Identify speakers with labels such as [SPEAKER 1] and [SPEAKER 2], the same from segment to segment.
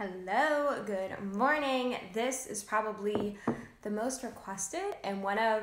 [SPEAKER 1] Hello, good morning. This is probably the most requested and one of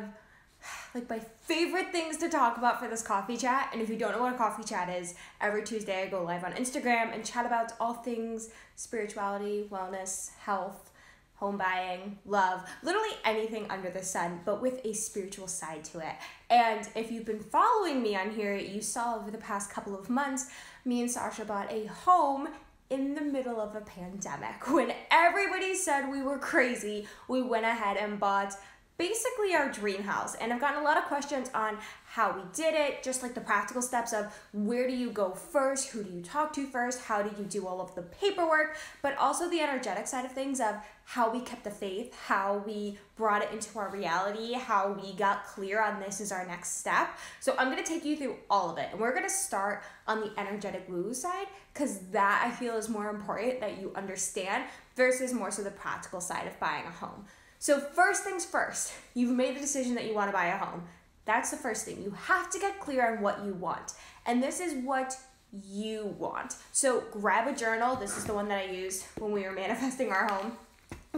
[SPEAKER 1] my favorite things to talk about for this coffee chat. And if you don't know what a coffee chat is, every Tuesday I go live on Instagram and chat about all things spirituality, wellness, health, home buying, love, literally anything under the sun, but with a spiritual side to it. And if you've been following me on here, you saw over the past couple of months, me and Sasha bought a home in the middle of a pandemic. When everybody said we were crazy, we went ahead and bought basically our dream house. And I've gotten a lot of questions on how we did it, just like the practical steps of where do you go first, who do you talk to first, how do you do all of the paperwork, but also the energetic side of things of how we kept the faith, how we brought it into our reality, how we got clear on this is our next step. So I'm gonna take you through all of it. And we're gonna start on the energetic woo side, because that I feel is more important that you understand versus more so the practical side of buying a home. So first things first, you've made the decision that you want to buy a home. That's the first thing. You have to get clear on what you want. And this is what you want. So grab a journal. This is the one that I used when we were manifesting our home.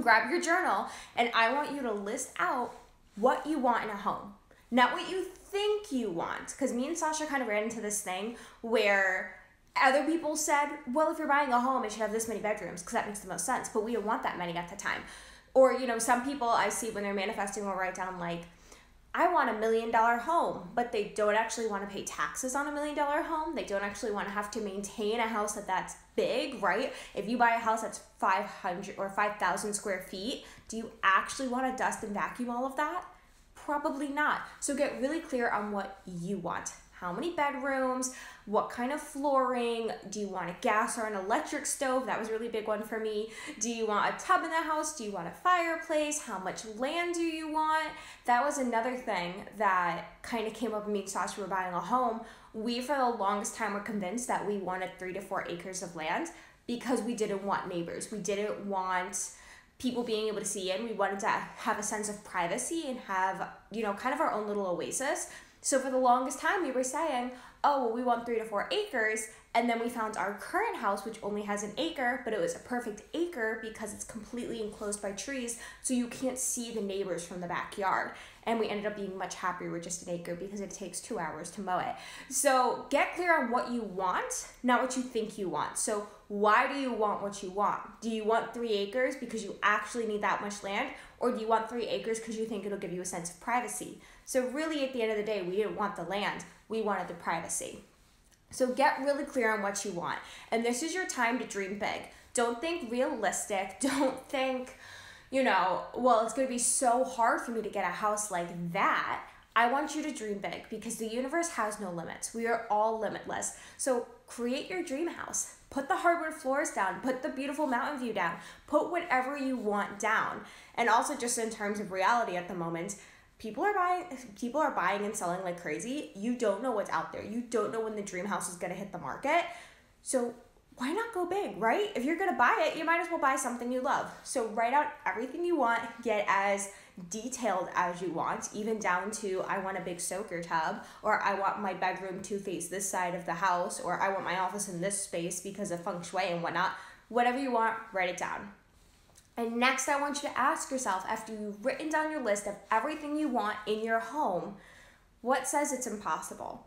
[SPEAKER 1] Grab your journal, and I want you to list out what you want in a home. Not what you think you want. Because me and Sasha kind of ran into this thing where other people said, well, if you're buying a home, it should have this many bedrooms because that makes the most sense. But we didn't want that many at the time. Or, some people I see when they're manifesting will write down like, I want $1 million home, but they don't actually want to pay taxes on $1 million home. They don't actually want to have to maintain a house that's big, right? If you buy a house that's 500 or 5,000 square feet, do you actually want to dust and vacuum all of that? Probably not. So get really clear on what you want. How many bedrooms? What kind of flooring? Do you want a gas or an electric stove? That was a really big one for me. Do you want a tub in the house? Do you want a fireplace? How much land do you want? That was another thing that kind of came up when me and Sasha were buying a home. We, for the longest time, were convinced that we wanted 3 to 4 acres of land because we didn't want neighbors. We didn't want people being able to see in. We wanted to have a sense of privacy and have, kind of our own little oasis. So for the longest time, we were saying, oh, well, we want 3 to 4 acres. And then we found our current house, which only has 1 acre, but it was a perfect acre because it's completely enclosed by trees. So you can't see the neighbors from the backyard. And we ended up being much happier with just 1 acre because it takes 2 hours to mow it. So get clear on what you want, not what you think you want. So why do you want what you want? Do you want 3 acres because you actually need that much land? Or do you want 3 acres because you think it'll give you a sense of privacy? So really, at the end of the day, we didn't want the land. We wanted the privacy. So get really clear on what you want. And this is your time to dream big. Don't think realistic. Don't think, well, it's going to be so hard for me to get a house like that. I want you to dream big because the universe has no limits. We are all limitless. So create your dream house. Put the hardwood floors down. Put the beautiful mountain view down. Put whatever you want down. And also just in terms of reality at the moment, people are buying and selling like crazy. You don't know what's out there. You don't know when the dream house is going to hit the market. So why not go big, right? If you're going to buy it, you might as well buy something you love. So write out everything you want, get as detailed as you want, even down to I want a big soaker tub, or I want my bedroom to face this side of the house, or I want my office in this space because of feng shui and whatnot. Whatever you want, write it down. And next, I want you to ask yourself, after you've written down your list of everything you want in your home, what says it's impossible?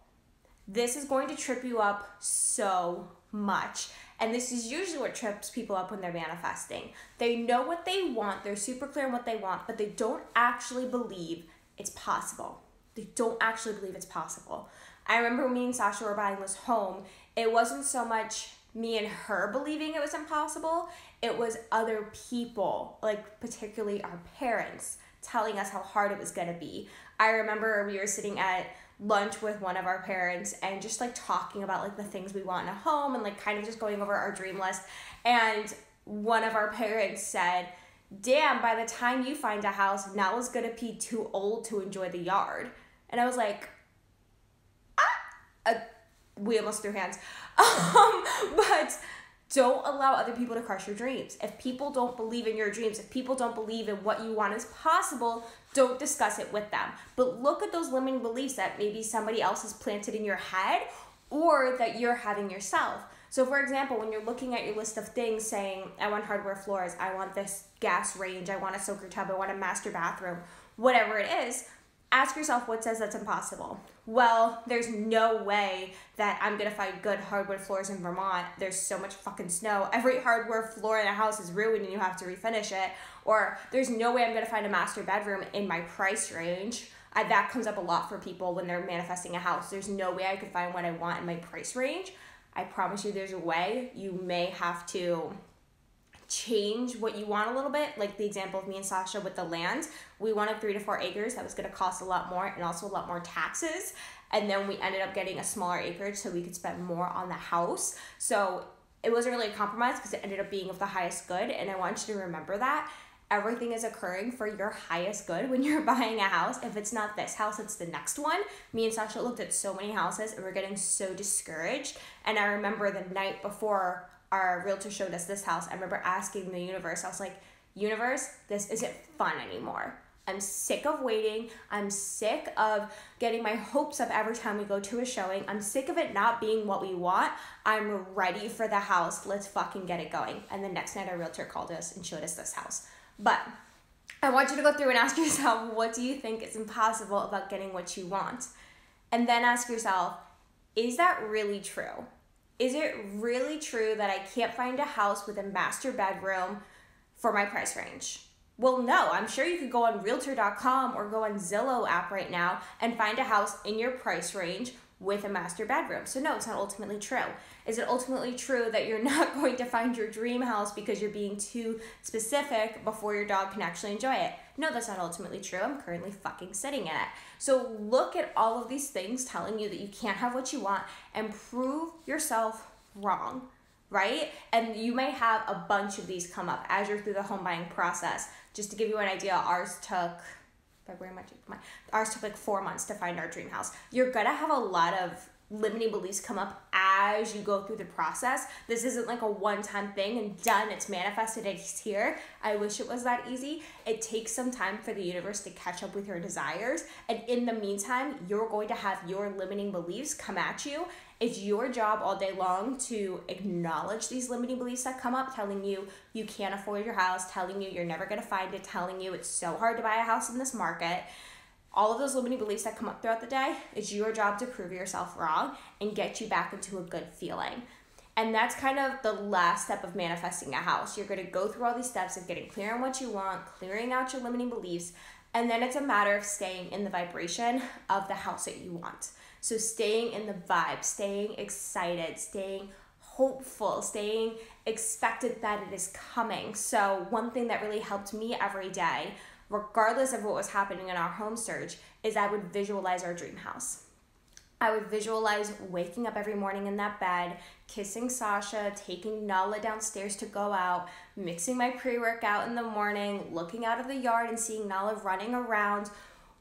[SPEAKER 1] This is going to trip you up so much. And this is usually what trips people up when they're manifesting. They know what they want, they're super clear on what they want, but they don't actually believe it's possible. They don't actually believe it's possible. I remember when me and Sasha were buying this home, it wasn't so much me and her believing it was impossible, it was other people, like particularly our parents, telling us how hard it was gonna be. I remember we were sitting at lunch with one of our parents and just like talking about like the things we want in a home and like kind of just going over our dream list. And one of our parents said, damn, by the time you find a house, Nella's gonna be too old to enjoy the yard. And I was like, we almost threw hands. But don't allow other people to crush your dreams. If people don't believe in your dreams, if people don't believe in what you want is possible, don't discuss it with them. But look at those limiting beliefs that maybe somebody else has planted in your head or that you're having yourself. So for example, when you're looking at your list of things saying, I want hardwood floors, I want this gas range, I want a soaker tub, I want a master bathroom, whatever it is, ask yourself what says that's impossible. Well, there's no way that I'm gonna find good hardwood floors in Vermont. There's so much fucking snow. Every hardwood floor in a house is ruined and you have to refinish it. Or there's no way I'm gonna find a master bedroom in my price range. That comes up a lot for people when they're manifesting a house. There's no way I could find what I want in my price range. I promise you there's a way. You may have to change what you want a little bit, like the example of me and Sasha with the land. We wanted 3 to 4 acres. That was going to cost a lot more and also a lot more taxes. And then we ended up getting a smaller acreage so we could spend more on the house. So it wasn't really a compromise because it ended up being of the highest good. And I want you to remember that everything is occurring for your highest good when you're buying a house. If it's not this house, it's the next one. Me and Sasha looked at so many houses and we're getting so discouraged. And I remember the night before our realtor showed us this house, I remember asking the universe, I was like, universe, this isn't fun anymore. I'm sick of waiting. I'm sick of getting my hopes up every time we go to a showing. I'm sick of it not being what we want. I'm ready for the house. Let's fucking get it going. And the next night our realtor called us and showed us this house. But I want you to go through and ask yourself, what do you think is impossible about getting what you want? And then ask yourself, is that really true? Is it really true that I can't find a house with a master bedroom for my price range? Well, no, I'm sure you could go on realtor.com or go on Zillow app right now and find a house in your price range with a master bedroom. So no, it's not ultimately true. Is it ultimately true that you're not going to find your dream house because you're being too specific before your dog can actually enjoy it? No, that's not ultimately true. I'm currently fucking sitting in it. So look at all of these things telling you that you can't have what you want and prove yourself wrong, right? And you may have a bunch of these come up as you're through the home buying process. Just to give you an idea, ours took like 4 months to find our dream house. You're gonna have a lot of limiting beliefs come up as you go through the process. This isn't like a one-time thing and done, it's manifested, it's here. I wish it was that easy. It takes some time for the universe to catch up with your desires. And in the meantime, you're going to have your limiting beliefs come at you. It's your job all day long to acknowledge these limiting beliefs that come up, telling you you can't afford your house, telling you you're never gonna find it, telling you it's so hard to buy a house in this market. All of those limiting beliefs that come up throughout the day, it's your job to prove yourself wrong and get you back into a good feeling. And that's kind of the last step of manifesting a house. You're gonna go through all these steps of getting clear on what you want, clearing out your limiting beliefs, and then it's a matter of staying in the vibration of the house that you want. So staying in the vibe, staying excited, staying hopeful, staying expectant that it is coming. So one thing that really helped me every day, regardless of what was happening in our home search, is I would visualize our dream house. I would visualize waking up every morning in that bed, kissing Sasha, taking Nala downstairs to go out, mixing my pre-workout in the morning, looking out of the yard and seeing Nala running around,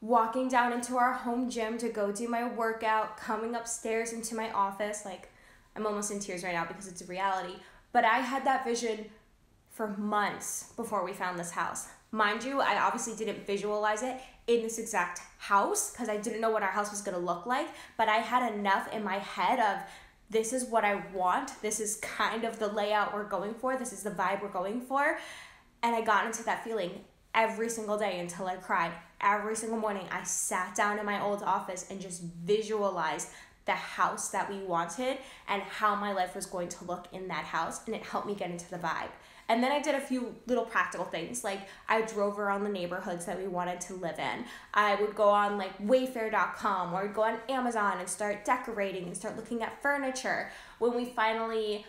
[SPEAKER 1] walking down into our home gym to go do my workout, coming upstairs into my office. Like, I'm almost in tears right now because it's a reality. But I had that vision for months before we found this house. Mind you, I obviously didn't visualize it in this exact house because I didn't know what our house was gonna look like, but I had enough in my head of, this is what I want, this is kind of the layout we're going for, this is the vibe we're going for. And I got into that feeling every single day until I cried. Every single morning, I sat down in my old office and just visualized the house that we wanted and how my life was going to look in that house, and it helped me get into the vibe. And then I did a few little practical things, like I drove around the neighborhoods that we wanted to live in. I would go on like wayfair.com, or I'd go on Amazon and start decorating and start looking at furniture. When we finally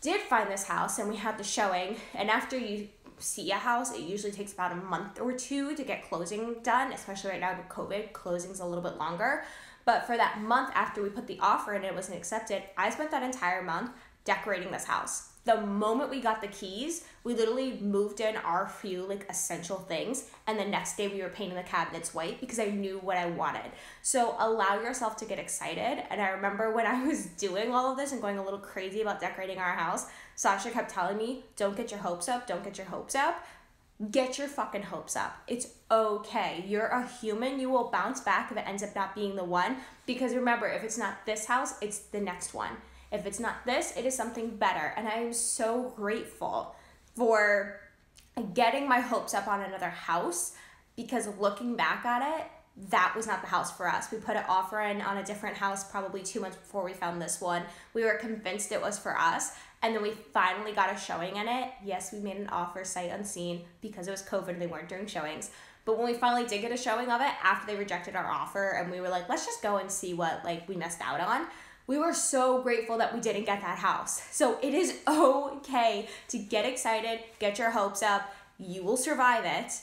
[SPEAKER 1] did find this house and we had the showing, and after you see a house, it usually takes about a month or two to get closing done, especially right now with COVID, closing's a little bit longer. But for that month after we put the offer in and it wasn't accepted, I spent that entire month decorating this house. The moment we got the keys, we literally moved in our few like essential things, and the next day we were painting the cabinets white because I knew what I wanted. So allow yourself to get excited. And I remember when I was doing all of this and going a little crazy about decorating our house, Sasha kept telling me, don't get your hopes up, don't get your hopes up. Get your fucking hopes up. It's okay. You're a human. You will bounce back if it ends up not being the one. Because remember, if it's not this house, it's the next one. If it's not this, it is something better. And I am so grateful for getting my hopes up on another house, because looking back at it, that was not the house for us. We put an offer in on a different house probably 2 months before we found this one. We were convinced it was for us, and then we finally got a showing in it. Yes, we made an offer sight unseen because it was COVID and they weren't doing showings. But when we finally did get a showing of it after they rejected our offer and we were like, let's just go and see what like we missed out on, we were so grateful that we didn't get that house. So it is okay to get excited, get your hopes up. You will survive it.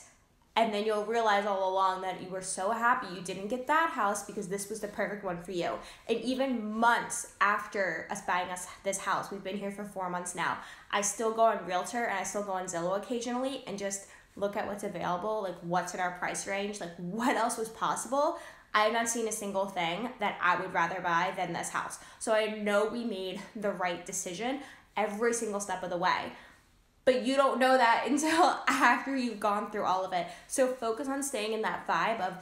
[SPEAKER 1] And then you'll realize all along that you were so happy you didn't get that house because this was the perfect one for you. And even months after us buying us this house, we've been here for 4 months now, I still go on Realtor and I still go on Zillow occasionally and just look at what's available, like what's in our price range, like what else was possible. I have not seen a single thing that I would rather buy than this house. So I know we made the right decision every single step of the way. But you don't know that until after you've gone through all of it. So focus on staying in that vibe of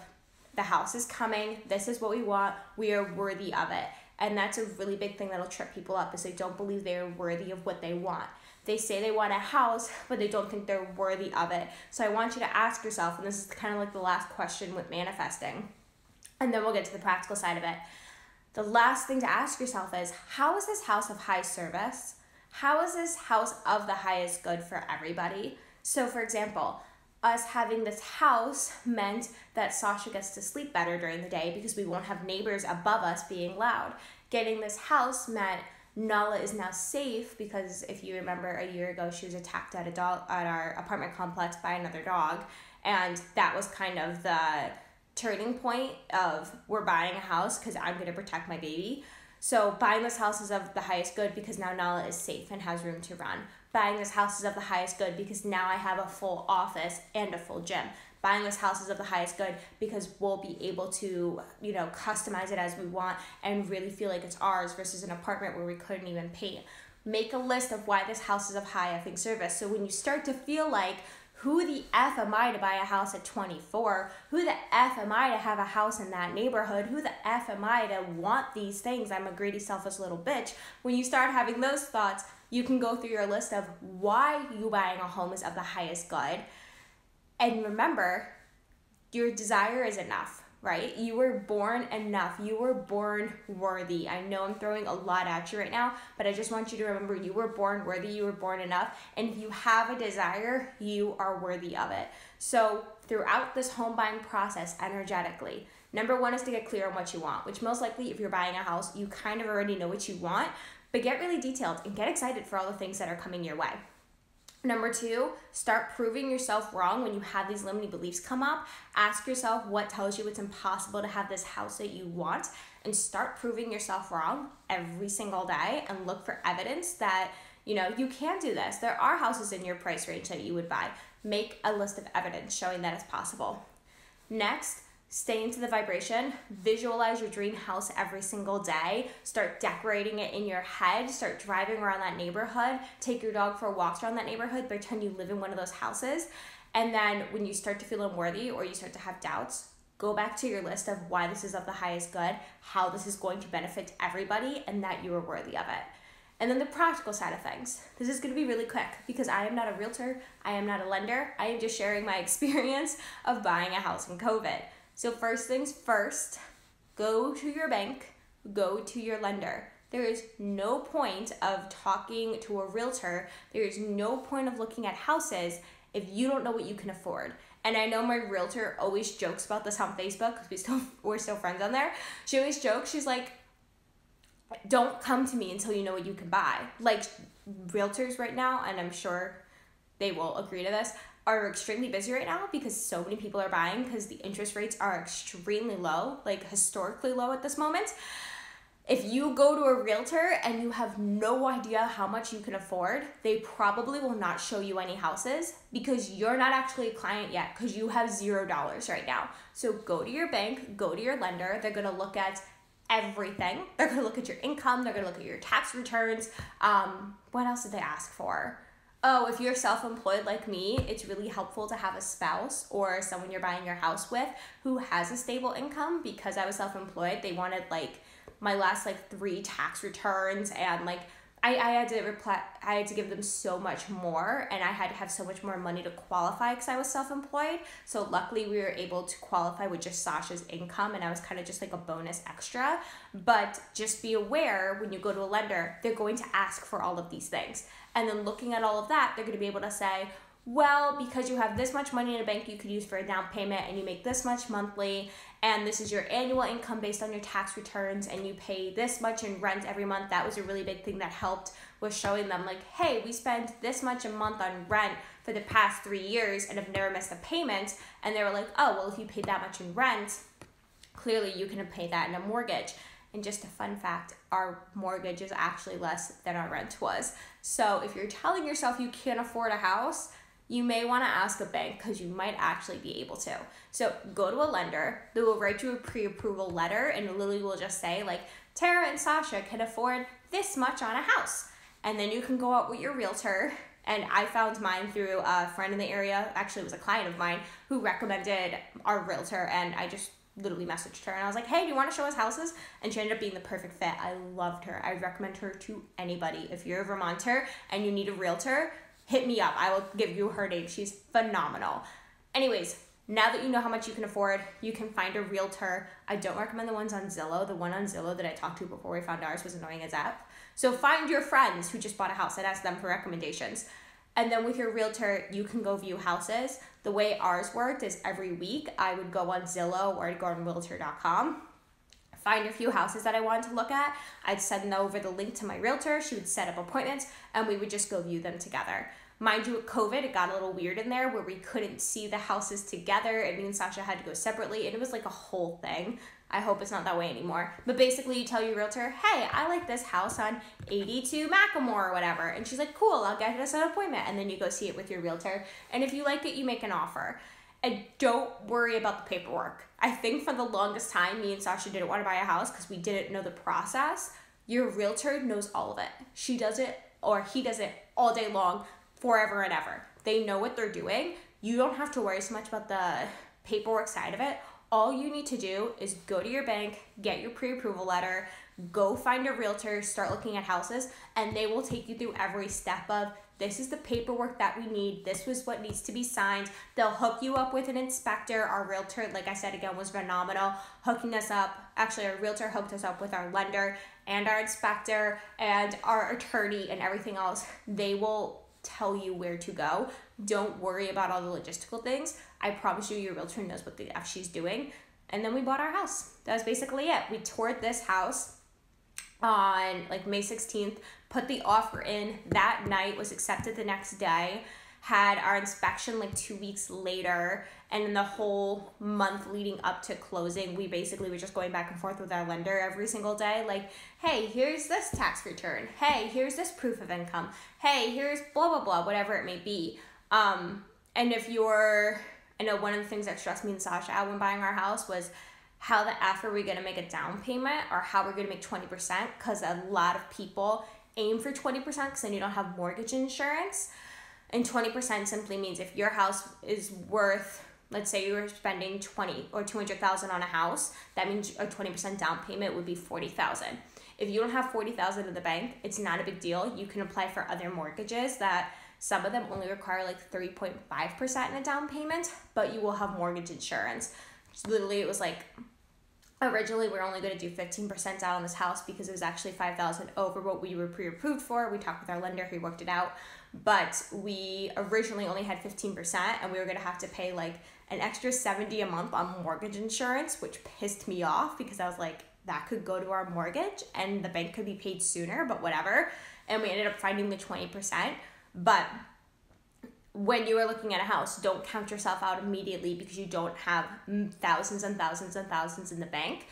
[SPEAKER 1] the house is coming, this is what we want, we are worthy of it. And that's a really big thing that'll trip people up, is they don't believe they're worthy of what they want. They say they want a house, but they don't think they're worthy of it. So I want you to ask yourself, and this is kind of like the last question with manifesting, and then we'll get to the practical side of it. The last thing to ask yourself is, how is this house of high service? How is this house of the highest good for everybody? So for example, us having this house meant that Sasha gets to sleep better during the day because we won't have neighbors above us being loud. Getting this house meant Nala is now safe because if you remember a year ago, she was attacked at our apartment complex by another dog. And that was kind of the turning point of we're buying a house because I'm going to protect my baby. So buying this house is of the highest good because now Nala is safe and has room to run. Buying this house is of the highest good because now I have a full office and a full gym. Buying this house is of the highest good because we'll be able to, customize it as we want and really feel like it's ours versus an apartment where we couldn't even paint. Make a list of why this house is of high effing service. So when you start to feel like, who the F am I to buy a house at 24? Who the F am I to have a house in that neighborhood? Who the F am I to want these things? I'm a greedy, selfish little bitch. When you start having those thoughts, you can go through your list of why you buying a home is of the highest good. And remember, your desire is enough, right? You were born enough. You were born worthy. I know I'm throwing a lot at you right now, but I just want you to remember you were born worthy. You were born enough. And if you have a desire, you are worthy of it. So throughout this home buying process, energetically, number one is to get clear on what you want, which most likely if you're buying a house, you kind of already know what you want, but get really detailed and get excited for all the things that are coming your way. Number two, start proving yourself wrong when you have these limiting beliefs come up. Ask yourself what tells you it's impossible to have this house that you want, and start proving yourself wrong every single day and look for evidence that, you can do this. There are houses in your price range that you would buy. Make a list of evidence showing that it's possible. Next, stay into the vibration. Visualize your dream house every single day. Start decorating it in your head. Start driving around that neighborhood. Take your dog for walks around that neighborhood. Pretend you live in one of those houses. And then when you start to feel unworthy or you start to have doubts, go back to your list of why this is of the highest good, how this is going to benefit everybody, and that you are worthy of it. And then the practical side of things. This is going to be really quick because I am not a realtor. I am not a lender. I am just sharing my experience of buying a house in COVID. So first things first, go to your bank, go to your lender. There is no point of talking to a realtor. There is no point of looking at houses if you don't know what you can afford. And I know my realtor always jokes about this on Facebook because we're still friends on there. She always jokes, she's like, don't come to me until you know what you can buy. Like realtors right now, and I'm sure they will agree to this, are extremely busy right now because so many people are buying because the interest rates are extremely low, like historically low at this moment. If you go to a realtor and you have no idea how much you can afford, they probably will not show you any houses because you're not actually a client yet because you have $0 right now. So go to your bank, go to your lender. They're going to look at everything. They're going to look at your income. They're going to look at your tax returns. What else did they ask for? Oh, if you're self-employed like me, it's really helpful to have a spouse or someone you're buying your house with who has a stable income. Because I was self-employed, they wanted like my last like 3 tax returns, and like I had to give them so much more, and I had to have so much more money to qualify because I was self-employed. So luckily we were able to qualify with just Sasha's income, and I was kind of just like a bonus extra. But just be aware, when you go to a lender, they're going to ask for all of these things. And then looking at all of that, they're going to be able to say, well, because you have this much money in a bank you could use for a down payment, and you make this much monthly, and this is your annual income based on your tax returns, and you pay this much in rent every month. That was a really big thing that helped, was showing them like, hey, we spent this much a month on rent for the past 3 years and have never missed a payment. And they were like, oh, well, if you paid that much in rent, clearly you can pay that in a mortgage. And just a fun fact, our mortgage is actually less than our rent was. So if you're telling yourself you can't afford a house, you may want to ask a bank, because you might actually be able to. So go to a lender, they will write you a pre-approval letter, and Lily will just say like, Tara and Sasha can afford this much on a house. And then you can go out with your realtor. And I found mine through a friend in the area, actually it was a client of mine, who recommended our realtor, and I just literally messaged her and I was like, hey, do you want to show us houses? And she ended up being the perfect fit. I loved her. I recommend her to anybody. If you're a Vermonter and you need a realtor, hit me up. I will give you her name. She's phenomenal. Anyways, now that you know how much you can afford, you can find a realtor. I don't recommend the ones on Zillow. The one on Zillow that I talked to before we found ours was annoying as F. So find your friends who just bought a house and ask them for recommendations. And then with your realtor, you can go view houses. The way ours worked is every week I would go on Zillow or I'd go on realtor.com, find a few houses that I wanted to look at. I'd send over the link to my realtor. She would set up appointments and we would just go view them together. Mind you, with COVID, it got a little weird in there where we couldn't see the houses together, and me and Sasha had to go separately, and it was like a whole thing. I hope it's not that way anymore. But basically, you tell your realtor, hey, I like this house on 82 Macklemore or whatever. And she's like, cool, I'll get us an appointment. And then you go see it with your realtor. And if you like it, you make an offer. And don't worry about the paperwork. I think for the longest time, me and Sasha didn't want to buy a house because we didn't know the process. Your realtor knows all of it. She does it, or he does it all day long, forever and ever. They know what they're doing. You don't have to worry so much about the paperwork side of it. All you need to do is go to your bank, get your pre-approval letter, go find a realtor, start looking at houses, and they will take you through every step of, this is the paperwork that we need, this was what needs to be signed. They'll hook you up with an inspector. Our realtor, like I said again, was phenomenal, hooking us up. Actually, our realtor hooked us up with our lender and our inspector and our attorney and everything else. They will tell you where to go. Don't worry about all the logistical things. I promise you, your realtor knows what the F she's doing. And then we bought our house. That was basically it. We toured this house on like May 16th, put the offer in that night, was accepted the next day, had our inspection like 2 weeks later, and in the whole month leading up to closing, we basically were just going back and forth with our lender every single day, like, hey, here's this tax return, hey, here's this proof of income, hey, here's blah, blah, blah, whatever it may be. And if you're, I know one of the things that stressed me and Sasha out when buying our house was how the F are we going to make a down payment, or how we're going to make 20%, because a lot of people aim for 20% because then you don't have mortgage insurance. And 20% simply means if your house is worth, let's say you were spending 20 or 200,000 on a house, that means a 20% down payment would be 40,000. If you don't have 40,000 in the bank, it's not a big deal. You can apply for other mortgages that some of them only require like 3.5% in a down payment, but you will have mortgage insurance. Literally, it was like, originally we were only going to do 15% out on this house because it was actually 5,000 over what we were pre-approved for. We talked with our lender, he worked it out, but we originally only had 15%, and we were going to have to pay like an extra $70 a month on mortgage insurance, which pissed me off because I was like, that could go to our mortgage and the bank could be paid sooner, but whatever. And we ended up finding the 20%. But when you are looking at a house, don't count yourself out immediately because you don't have thousands and thousands and thousands in the bank.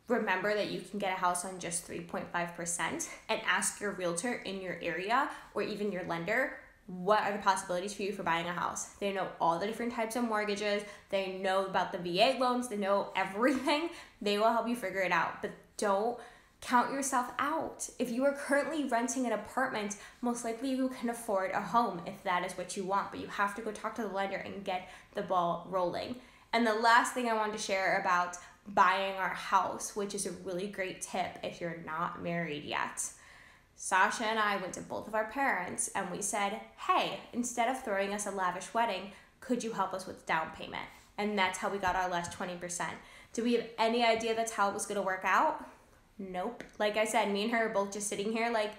[SPEAKER 1] Remember that you can get a house on just 3.5%, and ask your realtor in your area or even your lender, what are the possibilities for you for buying a house? They know all the different types of mortgages. They know about the VA loans. They know everything. They will help you figure it out, but don't count yourself out. If you are currently renting an apartment, most likely you can afford a home if that is what you want, but you have to go talk to the lender and get the ball rolling. And the last thing I wanted to share about buying our house, which is a really great tip if you're not married yet. Sasha and I went to both of our parents and we said, hey, instead of throwing us a lavish wedding, could you help us with down payment? And that's how we got our last 20%. Do we have any idea that's how it was going to work out? Nope. Like I said, me and her are both just sitting here like,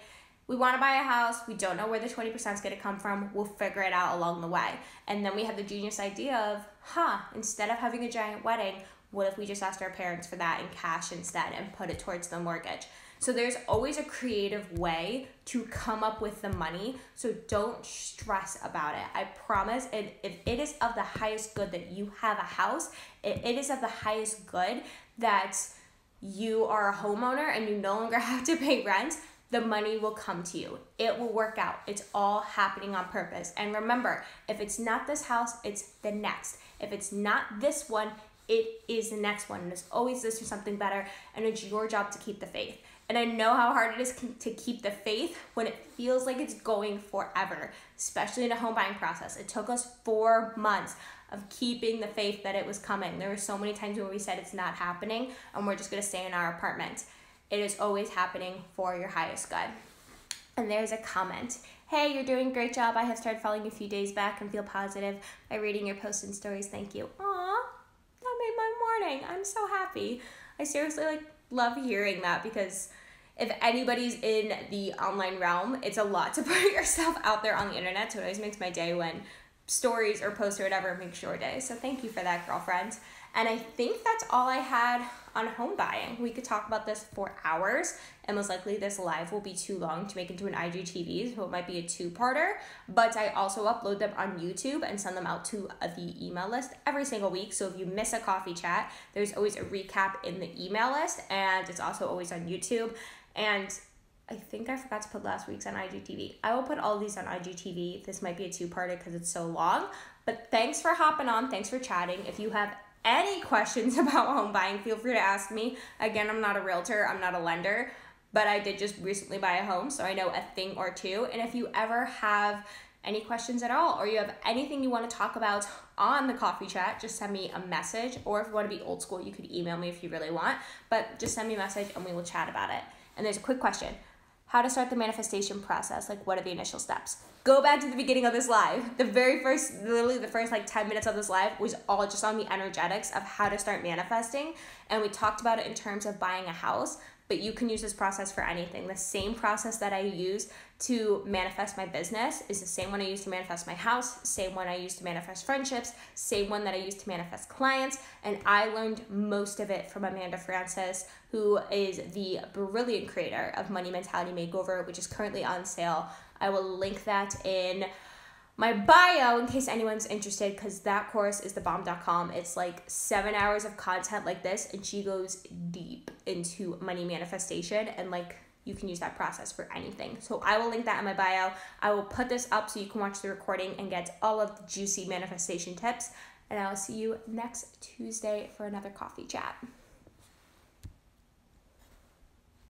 [SPEAKER 1] we want to buy a house. We don't know where the 20% is going to come from. We'll figure it out along the way. And then we had the genius idea of, instead of having a giant wedding, what if we just asked our parents for that in cash instead and put it towards the mortgage? So there's always a creative way to come up with the money. So don't stress about it. I promise, if it is of the highest good that you have a house, it is of the highest good that you are a homeowner and you no longer have to pay rent, the money will come to you. It will work out. It's all happening on purpose. And remember, if it's not this house, it's the next. If it's not this one, it is the next one. And there's always this or something better. And it's your job to keep the faith. And I know how hard it is to keep the faith when it feels like it's going forever, especially in a home buying process. It took us 4 months of keeping the faith that it was coming. There were so many times where we said it's not happening and we're just gonna stay in our apartment. It is always happening for your highest good. And there's a comment. Hey, you're doing a great job. I have started following you a few days back and feel positive by reading your posts and stories. Thank you. Aw, that made my morning. I'm so happy. I seriously love hearing that because if anybody's in the online realm, it's a lot to put yourself out there on the internet. So it always makes my day when stories or posts or whatever makes your day. So thank you for that, girlfriend. And I think that's all I had on home buying. We could talk about this for hours, and most likely this live will be too long to make into an IGTV, so it might be a two-parter, but I also upload them on YouTube and send them out to the email list every single week. So if you miss a coffee chat, there's always a recap in the email list, and it's also always on YouTube. And I think I forgot to put last week's on IGTV. I will put all these on IGTV. This might be a two-parter because it's so long, but thanks for hopping on. Thanks for chatting. If you have any questions about home buying, feel free to ask me. Again, I'm not a realtor, I'm not a lender, but I did just recently buy a home, so I know a thing or two. And if you ever have any questions at all, or you have anything you want to talk about on the coffee chat, just send me a message. Or if you want to be old school, you could email me if you really want, but just send me a message and we will chat about it. And there's a quick question. How to start the manifestation process, like what are the initial steps? Go back to the beginning of this live. The very first, literally the first 10 minutes of this live was all just on the energetics of how to start manifesting. And we talked about it in terms of buying a house, but you can use this process for anything. The same process that I use to manifest my business is the same one I use to manifest my house, same one I use to manifest friendships, same one that I use to manifest clients. And I learned most of it from Amanda Francis, who is the brilliant creator of Money Mentality Makeover, which is currently on sale. I will link that in my bio in case anyone's interested, because that course is thebomb.com. It's 7 hours of content like this, and she goes deep into money manifestation, and you can use that process for anything. So I will link that in my bio. I will put this up so you can watch the recording and get all of the juicy manifestation tips, and I will see you next Tuesday for another coffee chat.